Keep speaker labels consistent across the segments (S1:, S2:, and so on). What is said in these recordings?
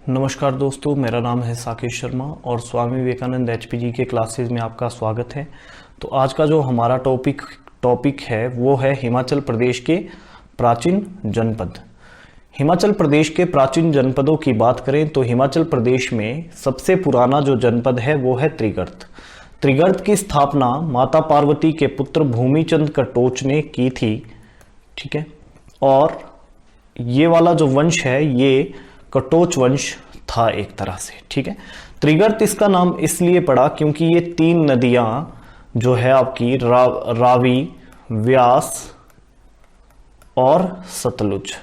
S1: नमस्कार दोस्तों, मेरा नाम है साकेत शर्मा और स्वामी विवेकानंद एचपीजी के क्लासेस में आपका स्वागत है। तो आज का जो हमारा टॉपिक है वो है हिमाचल प्रदेश के प्राचीन जनपद। हिमाचल प्रदेश के प्राचीन जनपदों की बात करें तो हिमाचल प्रदेश में सबसे पुराना जो जनपद है वो है त्रिगर्त। त्रिगर्त की स्थापना माता पार्वती के पुत्र भूमिचंद कटोच ने की थी, ठीक है। और ये वाला जो वंश है ये कटोच वंश था एक तरह से, ठीक है। त्रिगर्त इसका नाम इसलिए पड़ा क्योंकि ये तीन नदियां जो है आपकी रावी, व्यास और सतलुज,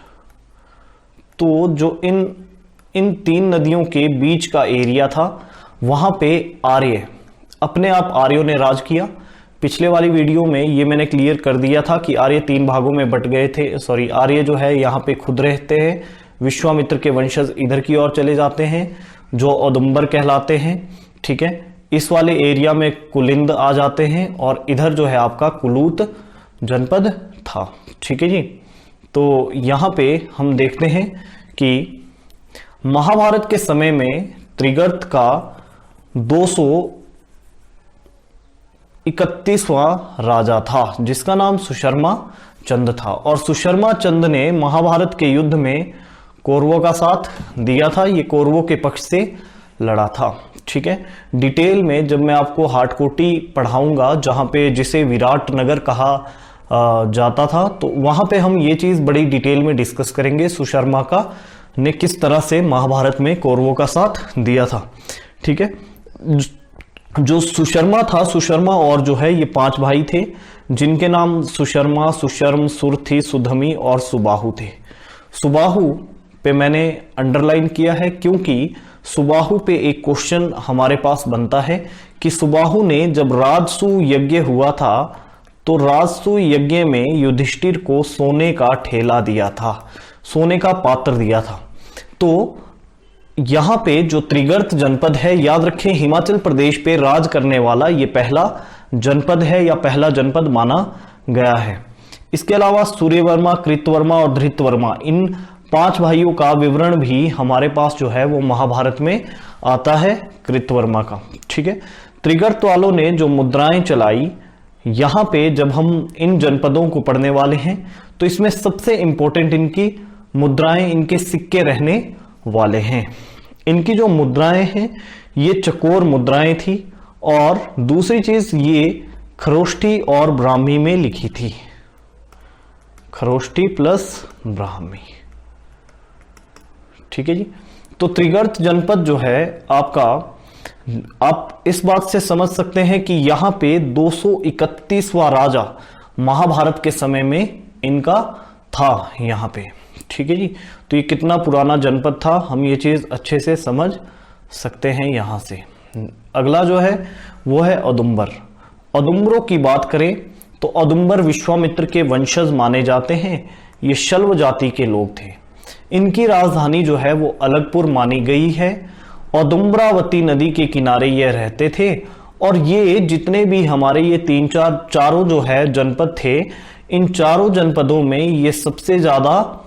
S1: तो जो इन तीन नदियों के बीच का एरिया था वहां पे आर्य अपने आप आर्यों ने राज किया। पिछले वाली वीडियो में ये मैंने क्लियर कर दिया था कि आर्य तीन भागों में बट गए थे। आर्य जो है यहाँ पे खुद रहते हैं, विश्वामित्र के वंशज इधर की ओर चले जाते हैं जो औदुंबर कहलाते हैं, ठीक है। इस वाले एरिया में कुलिंद आ जाते हैं और इधर जो है आपका कुलूत जनपद था, ठीक है जी। तो यहां पे हम देखते हैं कि महाभारत के समय में त्रिगर्त का 231वां राजा था जिसका नाम सुशर्मा चंद था। और सुशर्मा चंद ने महाभारत के युद्ध में कौरवों का साथ दिया था। ये कौरवों के पक्ष से लड़ा था, ठीक है। डिटेल में जब मैं आपको हाटकोटी पढ़ाऊंगा जहां पे जिसे विराट नगर कहा जाता था, तो वहां पे हम ये चीज बड़ी डिटेल में डिस्कस करेंगे सुशर्मा का ने किस तरह से महाभारत में कौरवों का साथ दिया था, ठीक है। जो सुशर्मा था, सुशर्मा और जो है ये 5 भाई थे जिनके नाम सुशर्मा, सुशर्म, सुरथी, सुधमी और सुबाहु थे। सुबाहु पे मैंने अंडरलाइन किया है क्योंकि सुबाहु पे एक क्वेश्चन हमारे पास बनता है कि सुबाहु ने जब राजसू यज्ञ हुआ था तो राजसू यज्ञ में युधिष्ठिर को सोने का ठेला दिया था, सोने का पात्र दिया था। तो यहां पे जो त्रिगर्त जनपद है, याद रखें हिमाचल प्रदेश पे राज करने वाला ये पहला जनपद है या पहला जनपद माना गया है। इसके अलावा सूर्यवर्मा, कृतवर्मा और धृतवर्मा, इन 5 भाइयों का विवरण भी हमारे पास जो है वो महाभारत में आता है कृतवर्मा का, ठीक है। त्रिगर्त वालों ने जो मुद्राएं चलाई, यहां पे जब हम इन जनपदों को पढ़ने वाले हैं तो इसमें सबसे इंपॉर्टेंट इनकी मुद्राएं, इनके सिक्के रहने वाले हैं। इनकी जो मुद्राएं हैं ये चकोर मुद्राएं थी और दूसरी चीज ये खरोष्ठी और ब्राह्मी में लिखी थी, खरोष्ठी प्लस ब्राह्मी, ठीक है जी। तो त्रिगर्त जनपद जो है आपका, आप इस बात से समझ सकते हैं कि यहां पे 231वां राजा महाभारत के समय में इनका था यहां पे, ठीक है जी। तो ये कितना पुराना जनपद था हम ये चीज अच्छे से समझ सकते हैं यहां से। अगला जो है वो है औदुंबर। औदुंबरों की बात करें तो औदुंबर विश्वामित्र के वंशज माने जाते हैं। ये शल्व जाति के लोग थे। इनकी राजधानी जो है वो अलगपुर मानी गई है। औदुंबरावती नदी के किनारे ये रहते थे और ये जितने भी हमारे ये चारों जो है जनपद थे, इन चारों जनपदों में ये सबसे ज्यादा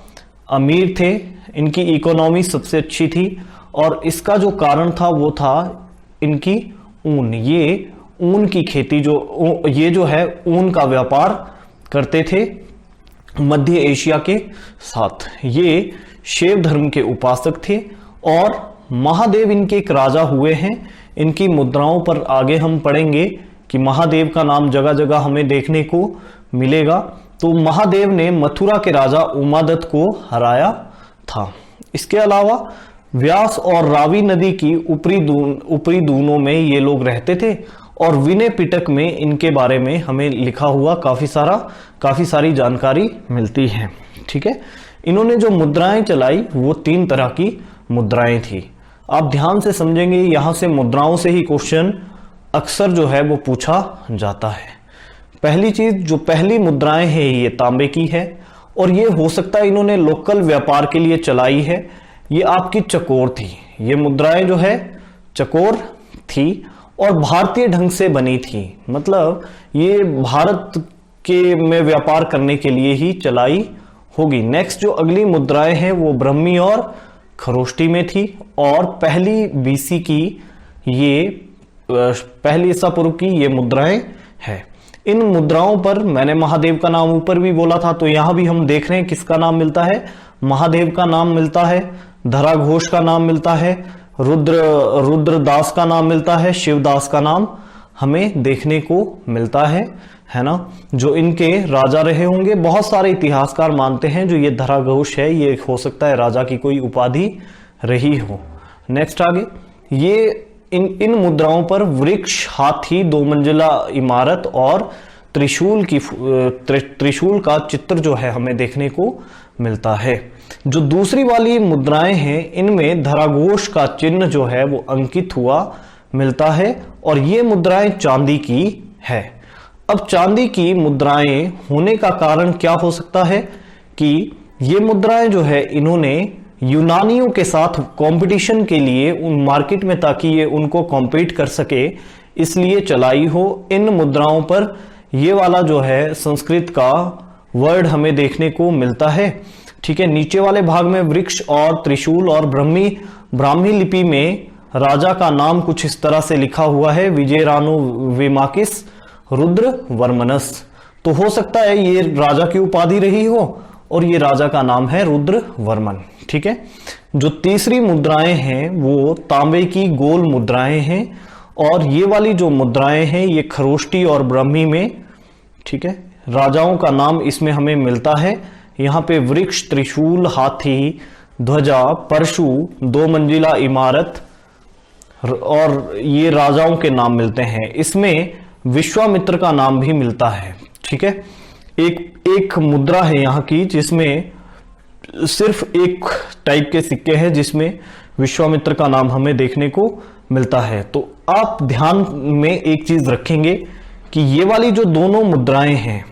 S1: अमीर थे, इनकी इकोनॉमी सबसे अच्छी थी। और इसका जो कारण था वो था इनकी ऊन, ये ऊन की खेती, ये जो है ऊन का व्यापार करते थे मध्य एशिया के साथ। ये शैव धर्म के उपासक थे और महादेव इनके एक राजा हुए हैं। इनकी मुद्राओं पर आगे हम पढ़ेंगे कि महादेव का नाम जगह जगह हमें देखने को मिलेगा। तो महादेव ने मथुरा के राजा उमादत्त को हराया था। इसके अलावा व्यास और रावी नदी की ऊपरी दूनों में ये लोग रहते थे और विनय पिटक में इनके बारे में हमें लिखा हुआ काफी सारी जानकारी मिलती है, ठीक है। इन्होंने जो मुद्राएं चलाई वो 3 तरह की मुद्राएं थी। आप ध्यान से समझेंगे, यहां से मुद्राओं से ही क्वेश्चन अक्सर जो है वो पूछा जाता है। पहली चीज, जो पहली मुद्राएं हैं ये तांबे की है और ये हो सकता है इन्होंने लोकल व्यापार के लिए चलाई है। ये आपकी चकोर थी, ये मुद्राएं जो है चकोर थी और भारतीय ढंग से बनी थी, मतलब ये भारत के में व्यापार करने के लिए ही चलाई होगी। नेक्स्ट जो अगली मुद्राएं हैं वो ब्रह्मी और खरोष्टी में थी और पहली बीसी की ये पहली ईसा पूर्व की ये मुद्राएं है। इन मुद्राओं पर मैंने महादेव का नाम ऊपर भी बोला था, तो यहां भी हम देख रहे हैं किसका नाम मिलता है, महादेव का नाम मिलता है, धरा घोष का नाम मिलता है, रुद्रदास का नाम मिलता है, शिवदास का नाम हमें देखने को मिलता है ना, जो इनके राजा रहे होंगे। बहुत सारे इतिहासकार मानते हैं जो ये धरा घोष है ये हो सकता है राजा की कोई उपाधि रही हो। नेक्स्ट आगे, ये इन मुद्राओं पर वृक्ष, हाथी, 2 मंजिला इमारत और त्रिशूल का चित्र जो है हमें देखने को मिलता है। जो दूसरी वाली मुद्राएं हैं इनमें धराघोष का चिन्ह जो है वो अंकित हुआ मिलता है और ये मुद्राएं चांदी की है। अब चांदी की मुद्राएं होने का कारण क्या हो सकता है कि ये मुद्राएं जो है इन्होंने यूनानियों के साथ कंपटीशन के लिए उन मार्केट में, ताकि ये उनको कॉम्पीट कर सके इसलिए चलाई हो। इन मुद्राओं पर ये वाला जो है संस्कृत का वर्ड हमें देखने को मिलता है। ठीक है, नीचे वाले भाग में वृक्ष और त्रिशूल और ब्राह्मी लिपि में राजा का नाम कुछ इस तरह से लिखा हुआ है, विजयरानु विमाकिस रुद्र वर्मनस। तो हो सकता है ये राजा की उपाधि रही हो और ये राजा का नाम है रुद्र वर्मन। ठीक है, जो तीसरी मुद्राएं हैं वो तांबे की गोल मुद्राएं हैं और ये वाली जो मुद्राएं हैं ये खरोष्टी और ब्राह्मी में, ठीक है, राजाओं का नाम इसमें हमें मिलता है। यहाँ पे वृक्ष, त्रिशूल, हाथी, ध्वजा, परशु, 2 मंजिला इमारत और ये राजाओं के नाम मिलते हैं। इसमें विश्वामित्र का नाम भी मिलता है। ठीक है, एक मुद्रा है यहाँ की जिसमें सिर्फ एक टाइप के सिक्के हैं जिसमें विश्वामित्र का नाम हमें देखने को मिलता है। तो आप ध्यान में एक चीज रखेंगे कि ये वाली जो दोनों मुद्राएं हैं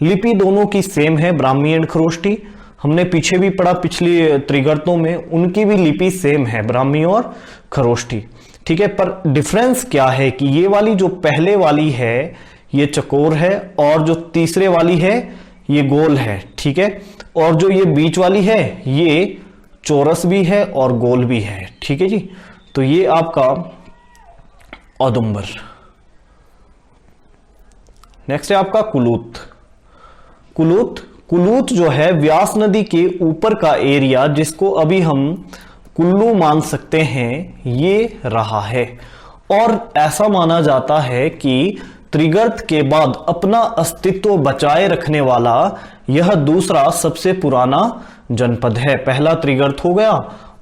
S1: लिपि दोनों की सेम है, ब्राह्मी एंड खरोष्टी। हमने पीछे भी पढ़ा पिछली त्रिगर्तों में, उनकी भी लिपि सेम है, ब्राह्मी और खरोष्टी। ठीक है, पर डिफरेंस क्या है कि ये वाली जो पहले वाली है ये चकोर है और जो तीसरे वाली है ये गोल है। ठीक है, और जो ये बीच वाली है ये चौरस भी है और गोल भी है। ठीक है जी, तो ये आपका औदुंबर। नेक्स्ट है आपका कुलूत। कुलूत जो है व्यास नदी के ऊपर का एरिया जिसको अभी हम कुल्लू मान सकते हैं, ये रहा है। और ऐसा माना जाता है कि त्रिगर्त के बाद अपना अस्तित्व बचाए रखने वाला यह दूसरा सबसे पुराना जनपद है। पहला त्रिगर्त हो गया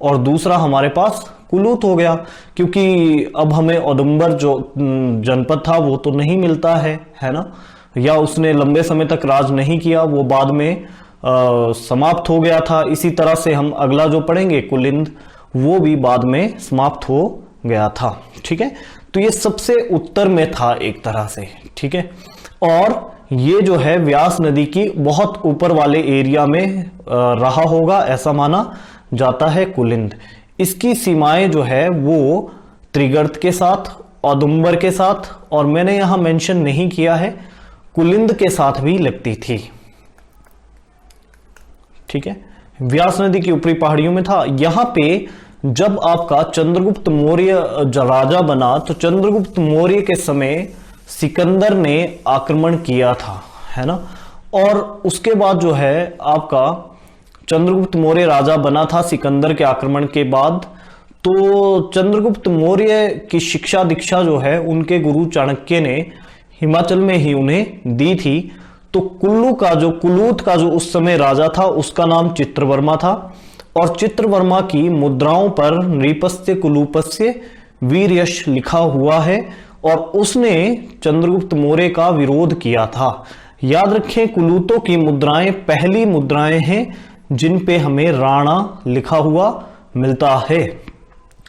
S1: और दूसरा हमारे पास कुलूत हो गया, क्योंकि अब हमें औदुंबर जो जनपद था वो तो नहीं मिलता है ना, या उसने लंबे समय तक राज नहीं किया, वो बाद में समाप्त हो गया था। इसी तरह से हम अगला जो पढ़ेंगे कुलिंद, वो भी बाद में समाप्त हो गया था। ठीक है, तो ये सबसे उत्तर में था एक तरह से। ठीक है, और ये जो है व्यास नदी की बहुत ऊपर वाले एरिया में रहा होगा, ऐसा माना जाता है कुलिंद। इसकी सीमाएं जो है वो त्रिगर्त के साथ, औदुंबर के साथ और मैंने यहां मेंशन नहीं किया है कुलिंद के साथ भी लगती थी। ठीक है, व्यास नदी की ऊपरी पहाड़ियों में था। यहां पे जब आपका चंद्रगुप्त मौर्य राजा बना तो चंद्रगुप्त मौर्य के समय सिकंदर ने आक्रमण किया था, है ना, और उसके बाद जो है आपका चंद्रगुप्त मौर्य राजा बना था सिकंदर के आक्रमण के बाद। तो चंद्रगुप्त मौर्य की शिक्षा दीक्षा जो है उनके गुरु चाणक्य ने हिमाचल में ही उन्हें दी थी। तो कुलूत का जो उस समय राजा था उसका नाम चित्रवर्मा था और चित्रवर्मा की मुद्राओं पर नृपस्य कुलूपस्य वीरयश लिखा हुआ है और उसने चंद्रगुप्त मौर्य का विरोध किया था। याद रखें, कुलूतों की मुद्राएं पहली मुद्राएं हैं जिन पे हमें राणा लिखा हुआ मिलता है।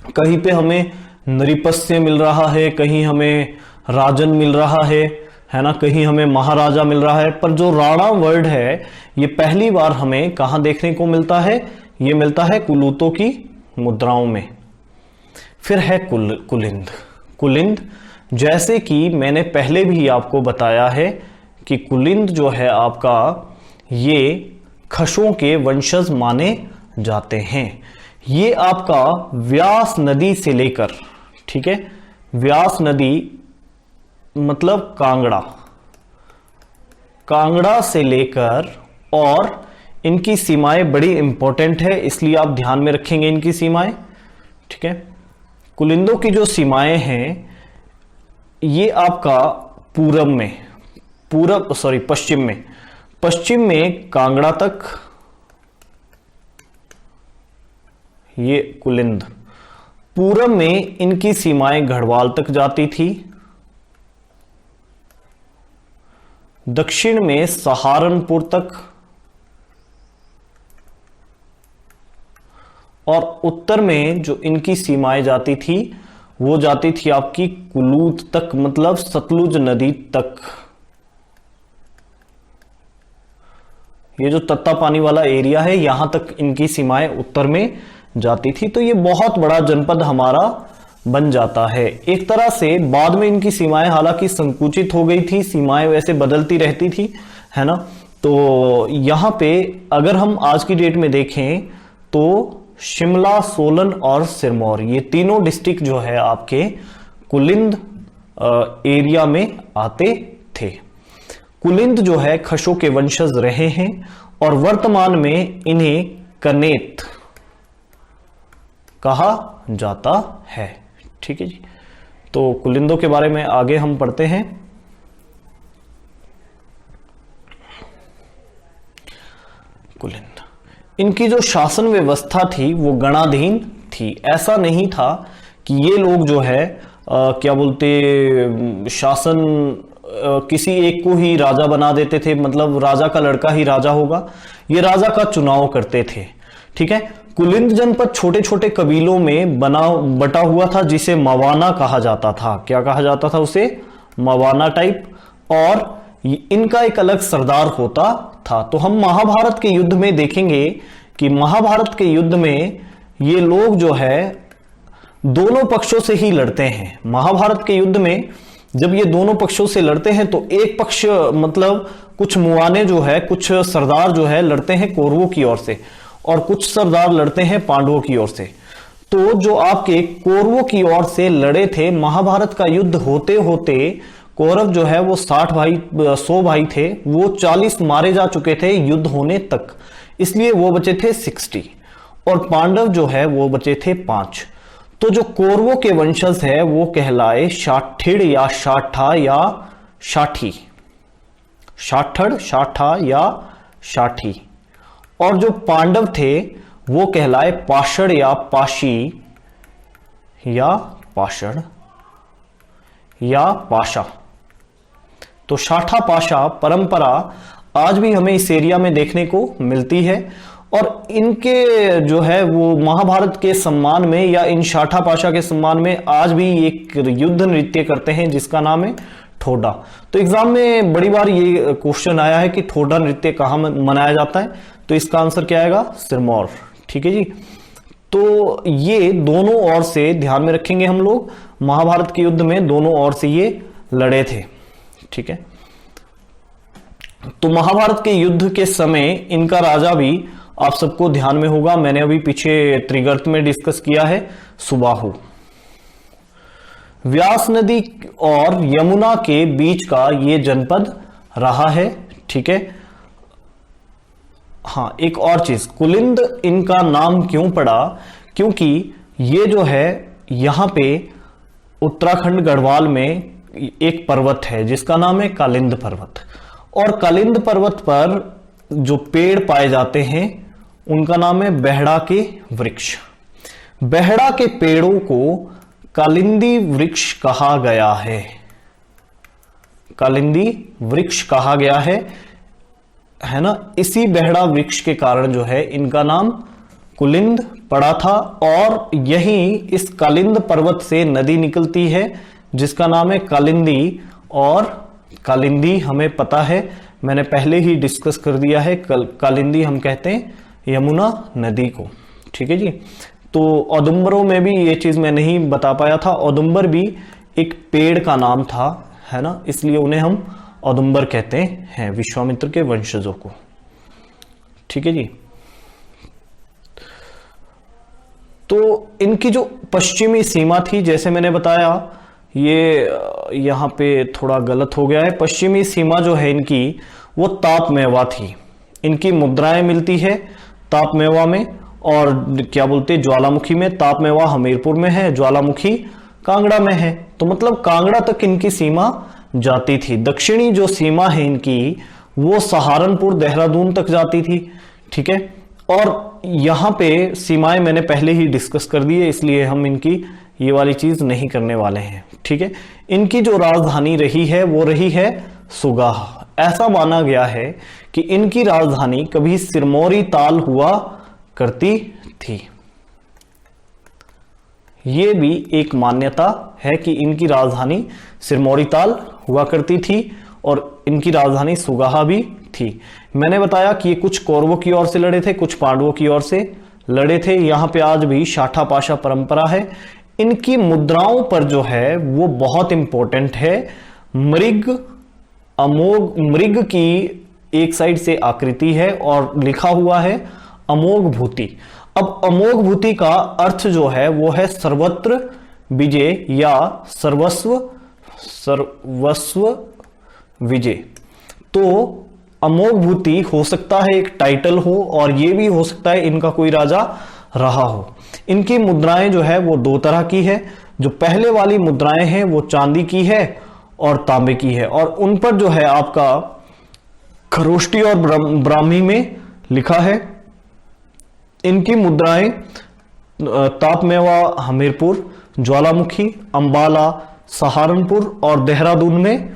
S1: कहीं पे हमें नृपस्य मिल रहा है, कहीं हमें राजन मिल रहा है ना, कहीं हमें महाराजा मिल रहा है, पर जो राणा वर्ड है ये पहली बार हमें कहां देखने को मिलता है, ये मिलता है कुलूतों की मुद्राओं में। फिर है कुलिंद, जैसे कि मैंने पहले भी आपको बताया है कि कुलिंद जो है आपका ये खशों के वंशज माने जाते हैं। ये आपका व्यास नदी से लेकर, ठीक है, व्यास नदी मतलब कांगड़ा, कांगड़ा से लेकर, और इनकी सीमाएं बड़ी इंपॉर्टेंट है इसलिए आप ध्यान में रखेंगे इनकी सीमाएं, ठीक है। कुलिंदों की जो सीमाएं हैं ये आपका पश्चिम में कांगड़ा तक ये कुलिंद, पूरब में इनकी सीमाएं गढ़वाल तक जाती थी, दक्षिण में सहारनपुर तक, और उत्तर में जो इनकी सीमाएं जाती थी वो जाती थी आपकी कुलूत तक, मतलब सतलुज नदी तक। ये जो तत्ता पानी वाला एरिया है यहां तक इनकी सीमाएं उत्तर में जाती थी। तो ये बहुत बड़ा जनपद हमारा बन जाता है। एक तरह से बाद में इनकी सीमाएं हालांकि संकुचित हो गई थी, सीमाएं वैसे बदलती रहती थी, है ना। तो यहां पे अगर हम आज की डेट में देखें तो शिमला, सोलन और सिरमौर, ये तीनों डिस्ट्रिक्ट जो है आपके कुलिंद एरिया में आते थे। कुलिंद जो है खशों के वंशज रहे हैं और वर्तमान में इन्हें कनेत कहा जाता है, ठीक है जी। तो कुलिंदों के बारे में आगे हम पढ़ते हैं। कुलिंद, इनकी जो शासन व्यवस्था थी वो गणाधीन थी। ऐसा नहीं था कि ये लोग जो है क्या बोलते शासन किसी एक को ही राजा बना देते थे, मतलब राजा का लड़का ही राजा होगा। ये राजा का चुनाव करते थे, ठीक है। कुलिंद जनपद छोटे छोटे कबीलों में बटा हुआ था जिसे मवाना कहा जाता था। क्या कहा जाता था उसे? मवाना टाइप। और इनका एक अलग सरदार होता था। तो हम महाभारत के युद्ध में देखेंगे कि महाभारत के युद्ध में ये लोग जो है दोनों पक्षों से ही लड़ते हैं। महाभारत के युद्ध में जब ये दोनों पक्षों से लड़ते हैं तो एक पक्ष मतलब कुछ मुआने जो है, कुछ सरदार जो है लड़ते हैं कौरवों की ओर से और कुछ सरदार लड़ते हैं पांडवों की ओर से। तो जो आपके कौरवों की ओर से लड़े थे, महाभारत का युद्ध होते होते कौरव जो है वो 100 भाई थे, वो 40 मारे जा चुके थे युद्ध होने तक, इसलिए वो बचे थे 60 और पांडव जो है वो बचे थे 5। तो जो कौरवों के वंशज है वो कहलाए शाठिड़ या शाठा या शाठी, शाठड़, शाठा या शाठी। और जो पांडव थे वो कहलाए पाषाण या पाशी या पाषाण या पाशा। तो शाठा पाशा परंपरा आज भी हमें इस एरिया में देखने को मिलती है और इनके जो है वो महाभारत के सम्मान में या इन शाठा पाशा के सम्मान में आज भी एक युद्ध नृत्य करते हैं जिसका नाम है ठोडा। तो एग्जाम में बड़ी बार ये क्वेश्चन आया है कि ठोडा नृत्य कहां मनाया जाता है, तो इसका आंसर क्या आएगा? सिरमौर, ठीक है जी। तो ये दोनों ओर से ध्यान में रखेंगे हम लोग, महाभारत के युद्ध में दोनों ओर से ये लड़े थे, ठीक है। तो महाभारत के युद्ध के समय इनका राजा भी आप सबको ध्यान में होगा, मैंने अभी पीछे त्रिगर्त में डिस्कस किया है, सुबाहु। व्यास नदी और यमुना के बीच का ये जनपद रहा है, ठीक है। हाँ, एक और चीज, कुलिंद इनका नाम क्यों पड़ा? क्योंकि ये जो है यहां पे उत्तराखंड गढ़वाल में एक पर्वत है जिसका नाम है कालिंद पर्वत, और कालिंद पर्वत पर जो पेड़ पाए जाते हैं उनका नाम है बेहड़ा के वृक्ष। बेहड़ा के पेड़ों को कालिंदी वृक्ष कहा गया है, कालिंदी वृक्ष कहा गया है ना। इसी बेहड़ा वृक्ष के कारण जो है इनका नाम कुलिंद पड़ा था। और यही इस कालिंद पर्वत से नदी निकलती है जिसका नाम है कालिंदी, और कालिंदी हमें पता है, मैंने पहले ही डिस्कस कर दिया है, कालिंदी हम कहते हैं यमुना नदी को, ठीक है जी। तो औदुंबरों में भी ये चीज मैं नहीं बता पाया था, औदुंबर भी एक पेड़ का नाम था, है ना, इसलिए उन्हें हम औदुंबर कहते हैं, विश्वामित्र के वंशजों को, ठीक है जी। तो इनकी जो पश्चिमी सीमा थी, जैसे मैंने बताया, ये यहाँ पे थोड़ा गलत हो गया है। पश्चिमी सीमा जो है इनकी वो तापमेवा थी। इनकी मुद्राएं मिलती है तापमेवा में, और क्या बोलते हैं, ज्वालामुखी में। तापमेवा हमीरपुर में है, ज्वालामुखी कांगड़ा में है। तो मतलब कांगड़ा तक इनकी सीमा जाती थी। दक्षिणी जो सीमा है इनकी वो सहारनपुर देहरादून तक जाती थी, ठीक है। और यहां पे सीमाएं मैंने पहले ही डिस्कस कर दी है, इसलिए हम इनकी ये वाली चीज नहीं करने वाले हैं, ठीक है। इनकी जो राजधानी रही है वो रही है सुगाह। ऐसा माना गया है कि इनकी राजधानी कभी सिरमौरी ताल हुआ करती थी। ये भी एक मान्यता है कि इनकी राजधानी सिरमौरी ताल हुआ करती थी और इनकी राजधानी सुगाहा भी थी। मैंने बताया कि ये कुछ कौरवों की ओर से लड़े थे, कुछ पांडवों की ओर से लड़े थे। यहां पे आज भी शाठा पाशा परंपरा है। इनकी मुद्राओं पर जो है वो बहुत इंपॉर्टेंट है। मृग, अमोघ, मृग की एक साइड से आकृति है और लिखा हुआ है अमोघ भूति। अब अमोघ भूति का अर्थ जो है वो है सर्वत्र विजय या सर्वस्व विजय। तो अमोघ भूति हो सकता है एक टाइटल हो, और ये भी हो सकता है इनका कोई राजा रहा हो। इनकी मुद्राएं जो है वो दो तरह की है। जो पहले वाली मुद्राएं हैं वो चांदी की है और तांबे की है, और उन पर जो है आपका खरोष्टी और ब्राह्मी में लिखा है। इनकी मुद्राएं तापमेवा हमीरपुर, ज्वालामुखी, अंबाला, सहारनपुर और देहरादून में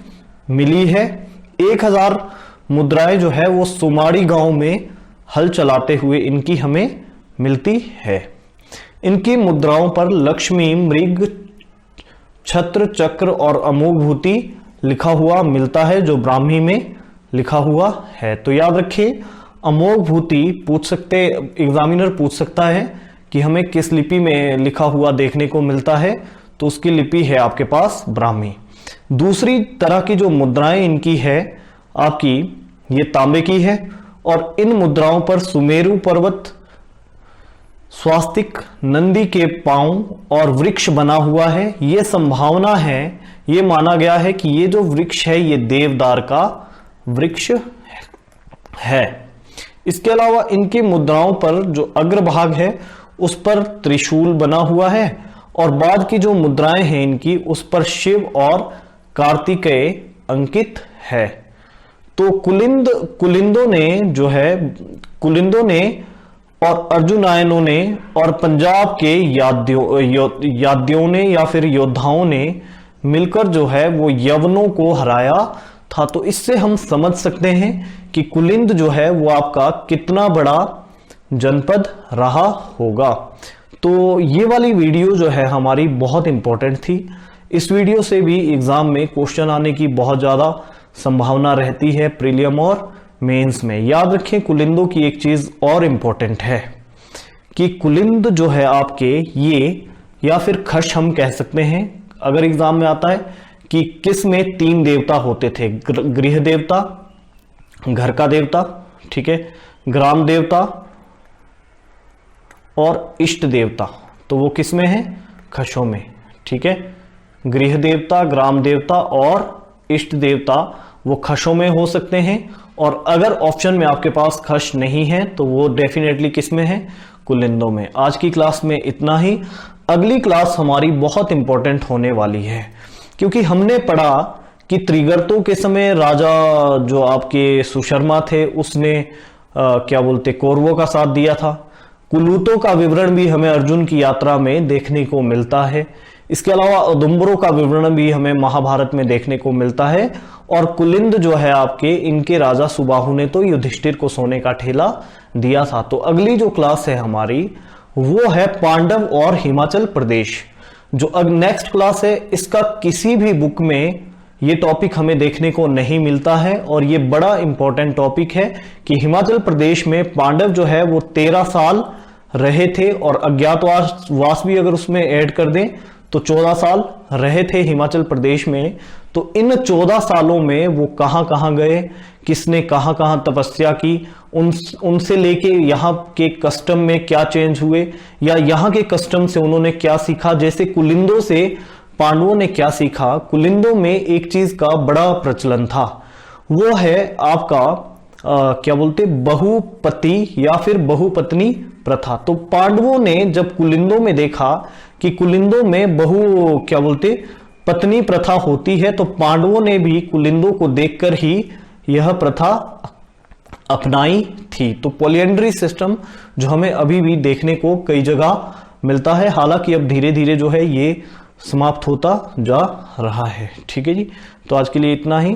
S1: मिली है। 1000 मुद्राएं जो है वो सुमाड़ी गांव में हल चलाते हुए इनकी हमें मिलती है। इनकी मुद्राओं पर लक्ष्मी, मृग, छत्र, चक्र और अमोघ भूति लिखा हुआ मिलता है, जो ब्राह्मी में लिखा हुआ है। तो याद रखिए, अमोघ भूति पूछ सकते, एग्जामिनर पूछ सकता है कि हमें किस लिपि में लिखा हुआ देखने को मिलता है, तो उसकी लिपि है आपके पास ब्राह्मी। दूसरी तरह की जो मुद्राएं इनकी है आपकी, ये तांबे की है, और इन मुद्राओं पर सुमेरु पर्वत, स्वास्तिक, नंदी के पांव और वृक्ष बना हुआ है। ये संभावना है, ये माना गया है कि ये जो वृक्ष है ये देवदार का वृक्ष है। इसके अलावा इनकी मुद्राओं पर जो अग्रभाग है उस पर त्रिशूल बना हुआ है, और बाद की जो मुद्राएं हैं इनकी उस पर शिव और कार्तिकेय अंकित है। तो कुलिंदों ने जो है, कुलिंदों ने और अर्जुनायनों ने और पंजाब के यादवों ने या फिर योद्धाओं ने मिलकर जो है वो यवनों को हराया था। तो इससे हम समझ सकते हैं कि कुलिंद जो है वो आपका कितना बड़ा जनपद रहा होगा। तो ये वाली वीडियो जो है हमारी बहुत इंपॉर्टेंट थी। इस वीडियो से भी एग्जाम में क्वेश्चन आने की बहुत ज्यादा संभावना रहती है, प्रीलियम और मेंस में। याद रखें, कुलिंदों की एक चीज और इंपॉर्टेंट है कि कुलिंद जो है आपके, ये या फिर खश हम कह सकते हैं, अगर एग्जाम में आता है कि किस में 3 देवता होते थे, गृह देवता, घर का देवता, ठीक है, ग्राम देवता और इष्ट देवता। तो वो किस में है? खशों में, ठीक है। गृह देवता, ग्राम देवता और इष्ट देवता वो खशों में हो सकते हैं, और अगर ऑप्शन में आपके पास खश नहीं है तो वो डेफिनेटली किस में है? कुलिंदों में। आज की क्लास में इतना ही। अगली क्लास हमारी बहुत इंपॉर्टेंट होने वाली है, क्योंकि हमने पढ़ा कि त्रिगर्तों के समय राजा जो आपके सुशर्मा थे उसने क्या बोलते कौरवों का साथ दिया था। कुलूतों का विवरण भी हमें अर्जुन की यात्रा में देखने को मिलता है। इसके अलावा औदुंबरों का विवरण भी हमें महाभारत में देखने को मिलता है। और कुलिंद जो है आपके, इनके राजा सुबाहु ने तो युधिष्ठिर को सोने का ठेला दिया था। तो अगली जो क्लास है हमारी वो है पांडव और हिमाचल प्रदेश। जो अब नेक्स्ट क्लास है इसका किसी भी बुक में ये टॉपिक हमें देखने को नहीं मिलता है, और ये बड़ा इंपॉर्टेंट टॉपिक है कि हिमाचल प्रदेश में पांडव जो है वो 13 साल रहे थे, और अज्ञातवास भी अगर उसमें ऐड कर दें तो 14 साल रहे थे हिमाचल प्रदेश में। तो इन 14 सालों में वो कहां कहां गए, किसने कहां कहां तपस्या की, उनसे लेके यहाँ के कस्टम में क्या चेंज हुए, या यहाँ के कस्टम से उन्होंने क्या सीखा। जैसे कुलिंदों से पांडवों ने क्या सीखा, कुलिंदों में एक चीज का बड़ा प्रचलन था, वो है आपका क्या बोलते बहुपति या फिर बहुपत्नी प्रथा। तो पांडवों ने जब कुलिंदों में देखा कि कुलिंदों में क्या बोलते पत्नी प्रथा होती है, तो पांडवों ने भी कुलिंदों को देखकर ही यह प्रथा अपनाई थी। तो पॉलिएंड्री सिस्टम जो हमें अभी भी देखने को कई जगह मिलता है, हालांकि अब धीरे धीरे जो है ये समाप्त होता जा रहा है। ठीक है जी, तो आज के लिए इतना ही।